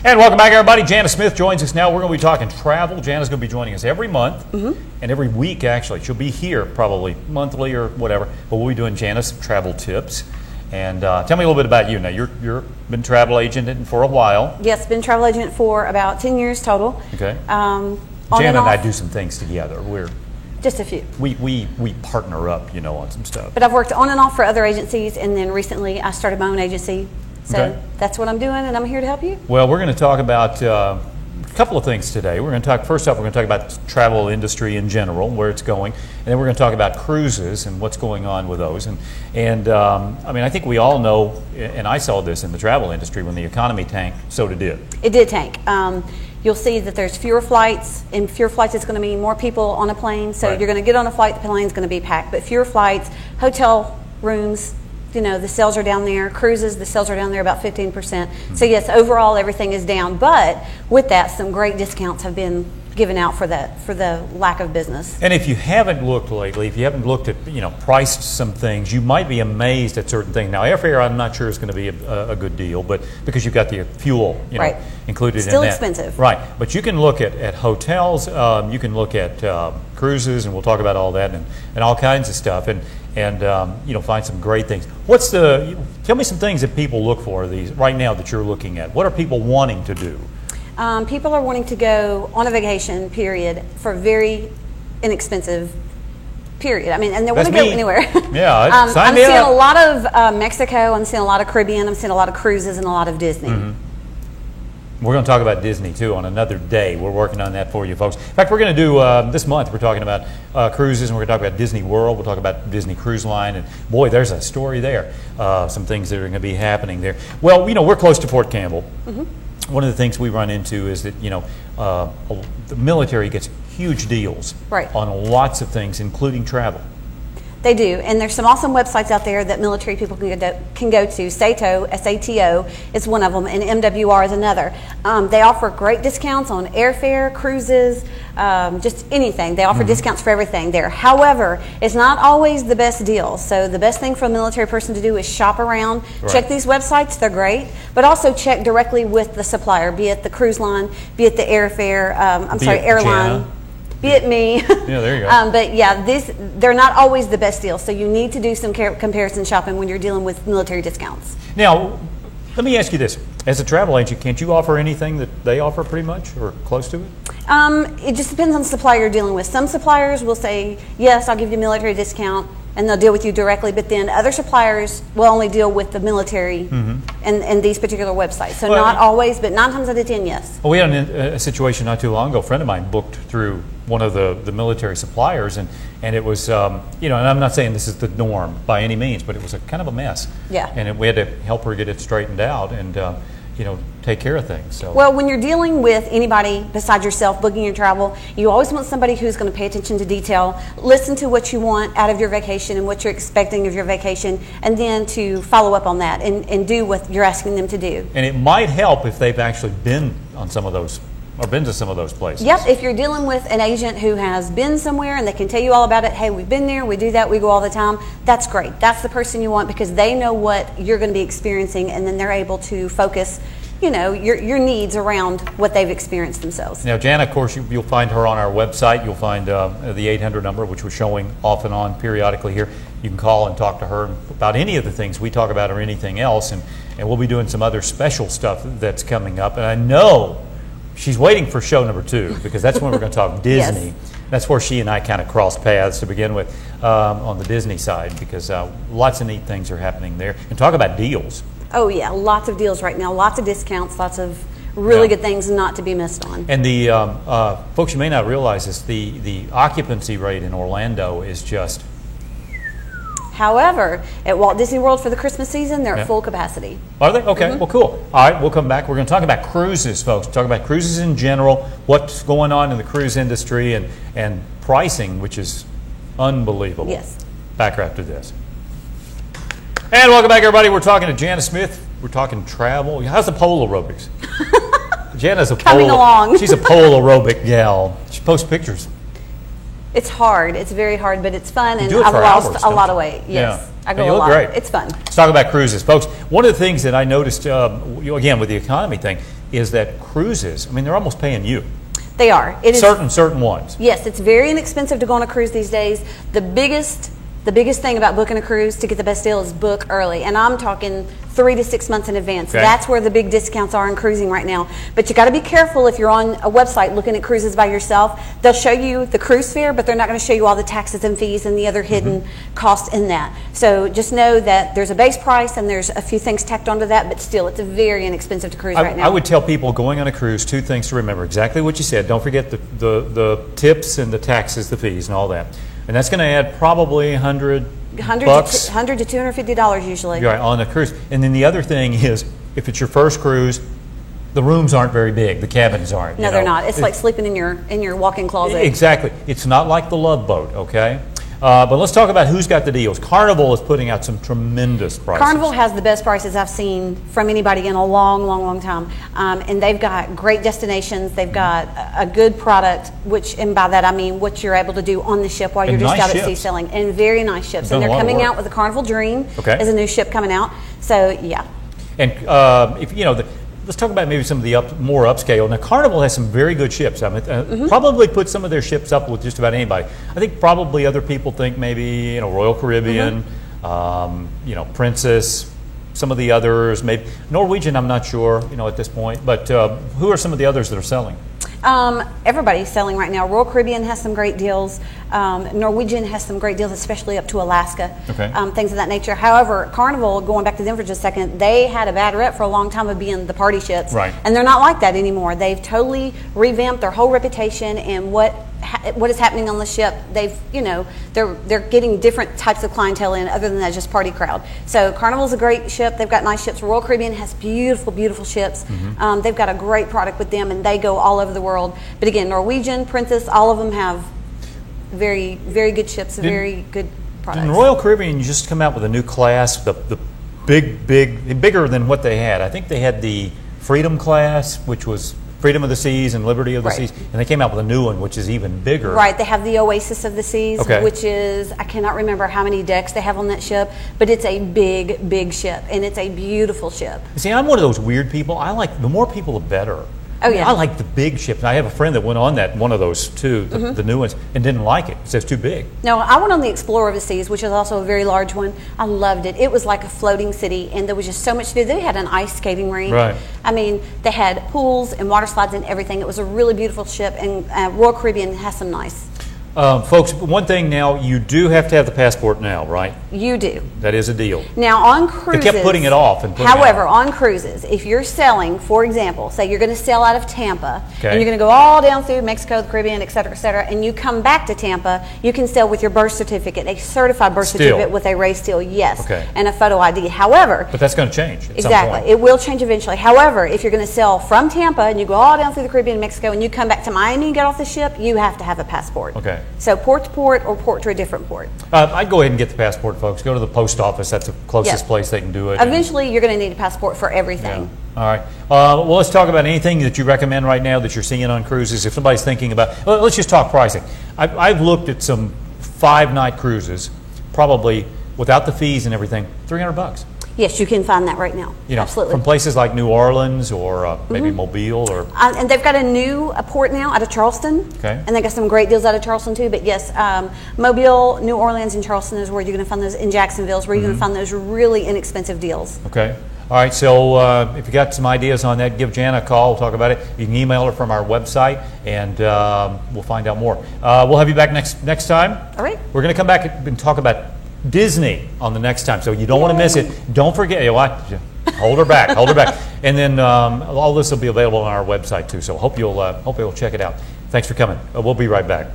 And welcome back, everybody. Jana Smith joins us now. We're going to be talking travel. Jana's going to be joining us every month and every week, actually. She'll be here probably monthly or whatever, but we'll be doing Jana's travel tips. And tell me a little bit about you. Now, you've been travel agent for a while. Yes, been travel agent for about 10 years total. Okay. On Jana and I off, do some things together. just a few. We partner up, on some stuff. But I've worked on and off for other agencies, and then recently I started my own agency. So that's what I'm doing, and I'm here to help you. Well, we're going to talk about a couple of things today. We're going to talk, first off, we're going to talk about the travel industry in general, where it's going, and then we're going to talk about cruises and what's going on with those. And I mean, I think we all know, and I saw this in the travel industry, when the economy tanked, so did it. It did tank. You'll see that there's fewer flights, and fewer flights is going to mean more people on a plane. So you're going to get on a flight, the plane's going to be packed. But fewer flights, hotel rooms, the sales are down there. Cruises, the sales are down there about 15%. So yes, overall everything is down. But with that, some great discounts have been given out for the lack of business. And if you haven't looked lately, if you haven't looked at, priced some things, you might be amazed at certain things. Now, airfare, I'm not sure is going to be a good deal, but because you've got the fuel, included in that. Still expensive. Right. But you can look at hotels, you can look at cruises, and we'll talk about all that and all kinds of stuff, and find some great things. Tell me some things that people look for right now that you're looking at. What are people wanting to do? People are wanting to go on a vacation period for a very inexpensive period. I mean, and they want to go anywhere. Yeah, I'm seeing a lot of Mexico. I'm seeing a lot of Caribbean. I'm seeing a lot of cruises and a lot of Disney. We're going to talk about Disney, too, on another day. We're working on that for you, folks. In fact, we're going to do, this month, we're talking about cruises, and we're going to talk about Disney World. We'll talk about Disney Cruise Line, and boy, there's a story there. Some things that are going to be happening there. Well, we're close to Fort Campbell. One of the things we run into is that, the military gets huge deals on lots of things, including travel. They do, and there's some awesome websites out there that military people can go to. SATO, S-A-T-O, is one of them, and MWR is another. They offer great discounts on airfare, cruises, just anything. They offer discounts for everything there. However, it's not always the best deal. So the best thing for a military person to do is shop around, check these websites, they're great, but also check directly with the supplier, be it the cruise line, be it the airfare, airline. Jana. Be it me. Yeah, there you go. But yeah, they're not always the best deal. So you need to do some comparison shopping when you're dealing with military discounts. Now, let me ask you this. As a travel agent, can't you offer anything that they offer pretty much or close to it? It just depends on the supplier you're dealing with. Some suppliers will say, yes, I'll give you a military discount, and they'll deal with you directly, but then other suppliers will only deal with the military and these particular websites. So not always, but 9 times out of 10, yes. Well, we had a situation not too long ago. A friend of mine booked through one of the military suppliers, and it was, and I'm not saying this is the norm by any means, but it was kind of a mess. Yeah. And we had to help her get it straightened out and, take care of things. So. Well, when you're dealing with anybody besides yourself booking your travel, you always want somebody who's going to pay attention to detail, listen to what you want out of your vacation and what you're expecting of your vacation, and then to follow up on that and do what you're asking them to do. And it might help if they've actually been on some of those or been to some of those places. Yep, if you're dealing with an agent who has been somewhere and they can tell you all about it, hey, we've been there, we do that, we go all the time, that's great. That's the person you want because they know what you're going to be experiencing, and then they're able to focus your needs around what they've experienced themselves. Now, Jana, of course, you'll find her on our website. You'll find the 800 number, which we're showing off and on periodically here. You can call and talk to her about any of the things we talk about or anything else, and we'll be doing some other special stuff that's coming up. And I know she's waiting for show number 2 because that's when we're going to talk Disney. Yes. That's where she and I kind of crossed paths to begin with on the Disney side because lots of neat things are happening there. And talk about deals. Oh yeah, lots of deals right now, lots of discounts, lots of really good things not to be missed on. And the folks, you may not realize this, the occupancy rate in Orlando is just... However, at Walt Disney World for the Christmas season, they're at full capacity. Are they? Okay, well, cool. All right, we'll come back. We're going to talk about cruises, folks. Talk about cruises in general, what's going on in the cruise industry, and pricing, which is unbelievable. Yes. Back after this. And welcome back, everybody. We're talking to Jana Smith. We're talking travel. How's the pole aerobics? Jana's a coming along. She's a pole aerobic gal. She posts pictures. It's hard. It's very hard, but it's fun, and do it I've for lost hours, a lot don't of you? weight. Yes, Yeah. I go And you a look lot. great. It's fun. Let's talk about cruises, folks. One of the things that I noticed, again, with the economy thing, is that cruises, I mean, they're almost paying you. They are. It is Certain ones. Yes, it's very inexpensive to go on a cruise these days. The biggest thing about booking a cruise to get the best deal is book early, and I'm talking 3 to 6 months in advance. Okay. That's where the big discounts are in cruising right now. But you got to be careful if you're on a website looking at cruises by yourself. They'll show you the cruise fare, but they're not going to show you all the taxes and fees and the other hidden costs in that. So just know that there's a base price and there's a few things tacked onto that, but still, it's very inexpensive to cruise right now. I would tell people going on a cruise 2 things to remember. Exactly what you said. Don't forget the tips and the taxes, the fees, and all that. And that's going to add probably $100 bucks. $100 to $250 usually. Right, on a cruise. And then the other thing is, if it's your first cruise, the rooms aren't very big. The cabins aren't. No, they're not. It's like sleeping in your walk-in closet. Exactly. It's not like the Love Boat, okay? But let's talk about who's got the deals. Carnival is putting out some tremendous prices. Carnival has the best prices I've seen from anybody in a long time. And they've got great destinations. They've got a good product, and by that I mean what you're able to do on the ship while you're just nice out at sea ships. sailing. And very nice ships. And Done a they're lot of coming work. out with the Carnival Dream. Okay. As a new ship coming out. So, yeah. And if you know, let's talk about maybe some of the more upscale. Now, Carnival has some very good ships. I mean, probably put some of their ships up with just about anybody. I think probably other people think maybe Royal Caribbean, Princess, some of the others, maybe Norwegian. I'm not sure, at this point. But who are some of the others that are selling? Everybody's selling right now. Royal Caribbean has some great deals. Norwegian has some great deals, especially up to Alaska. Okay. Things of that nature. However, Carnival, going back to them for just a second, they had a bad rep for a long time of being the party ships. Right. And they're not like that anymore. They've totally revamped their whole reputation and what is happening on the ship. They're getting different types of clientele in other than that just party crowd. So Carnival's a great ship. They've got nice ships. Royal Caribbean has beautiful ships. They've got a great product with them, and they go all over the world. But again, Norwegian, Princess, all of them have very, very good ships, very good products. In Royal Caribbean, you just come out with a new class, the bigger than what they had. I think they had the Freedom class, which was Freedom of the Seas and Liberty of the Right. Seas, and they came out with a new one, which is even bigger. Right, they have the Oasis of the Seas, Okay. which is, I cannot remember how many decks they have on that ship, but it's a big ship, and it's a beautiful ship. See, I'm one of those weird people. I like the more people, the better. Oh, yeah. I like the big ships. I have a friend that went on one of those too, the new ones, and didn't like it. It says too big. No, I went on the Explorer of the Seas, which is also a very large one. I loved it. It was like a floating city, and there was just so much to do. They had an ice skating rink. Right. I mean, they had pools and water slides and everything. It was a really beautiful ship, and Royal Caribbean has some nice. Folks, one thing now, you do have to have the passport now, right? You do. That is a deal. Now, on cruises... They kept putting it off and putting it However, off. on cruises, if you're selling, for example, say you're going to sail out of Tampa, Okay. and you're going to go all down through Mexico, the Caribbean, et cetera, and you come back to Tampa, you can sail with your birth certificate, a certified birth Still. certificate with a raised seal, yes, Okay. and a photo ID. However... But that's going to change at some Exactly. point. It will change eventually. However, if you're going to sail from Tampa and you go all down through the Caribbean and Mexico and you come back to Miami and get off the ship, you have to have a passport. Okay. So port to port or port to a different port. I'd go ahead and get the passport, folks. Go to the post office. That's the closest Yeah. place they can do it. Eventually, you're going to need a passport for everything. All right. Well, let's talk about anything that you recommend right now that you're seeing on cruises. If somebody's thinking about, well, let's just talk pricing. I've looked at some 5-night cruises, probably without the fees and everything, $300. Yes, you can find that right now. Absolutely. From places like New Orleans or maybe Mobile or. And they've got a new port now out of Charleston. Okay. And they got some great deals out of Charleston too. But yes, Mobile, New Orleans, and Charleston is where you're going to find those. In Jacksonville is where you're going to find those really inexpensive deals. Okay. All right. So if you got some ideas on that, give Jana a call. We'll talk about it. You can email her from our website, and we'll find out more. We'll have you back next time. All right. We're going to come back and talk about Disney on the next time, so you don't want to miss it. Don't forget. Hold her back. Hold her back. And then all this will be available on our website too. So hope you'll check it out. Thanks for coming. We'll be right back.